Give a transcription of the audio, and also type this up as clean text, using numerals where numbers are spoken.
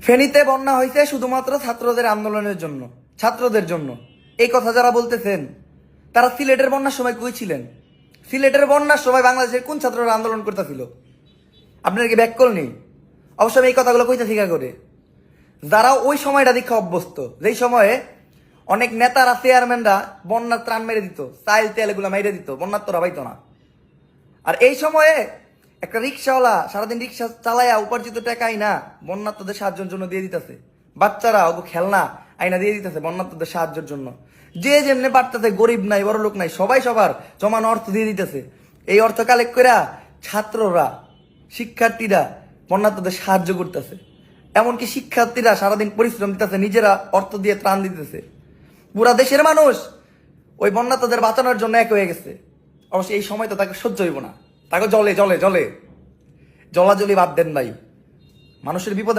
ফেনীতে বন্যা হয়েছে শুধুমাত্র ছাত্রদের আন্দোলনের জন্য, ছাত্রদের জন্য। এই কথা যারা বলতেছেন তারা সিলেটের বন্যার সময় কই ছিলেন? সিলেটের বন্যার সময় বাংলাদেশের কোন ছাত্ররা আন্দোলন করতেছিল? আপনার কি ব্যাককল নেই? অবশ্য আমি এই কথাগুলো কইতে ঠিক করে যারা ওই সময়টা দীক্ষা অভ্যস্ত, যেই সময়ে অনেক নেতারা চেয়ারম্যানরা বন্যার ত্রাণ মেরে দিত, চাইল তেল এগুলো মেরে দিত, বন্যার তোরা পাইতো না। আর এই সময়ে একটা রিক্সাওয়ালা সারাদিন রিক্সা চালাইয়া উপার্জিত টাকা আইনা বন্যার্থদের সাহায্যের জন্য দিয়ে দিতেছে। বাচ্চারা ওকে খেলনা আইনা দিয়ে দিতেছে বন্যার্থদের সাহায্যের জন্য। যে যেমনি পারতেছে, গরিব নাই বড় লোক নাই, সবাই সবার জমানো অর্থ দিয়ে দিতেছে। এই অর্থ কালেক্ট করে ছাত্ররা, শিক্ষার্থীরা বন্যার্থদের সাহায্য করতেছে। এমনকি শিক্ষার্থীরা সারাদিন পরিশ্রম দিতেছে, নিজেরা অর্থ দিয়ে ত্রাণ দিতেছে। পুরা দেশের মানুষ ওই বন্যার্থদের বাঁচানোর জন্য এক হয়ে গেছে। অবশ্যই এই সময় তো তাকে সহ্য হইব না, তাকে জলে জলে জলে জলাজলি বাদ দেন ভাই। মানুষের বিপদে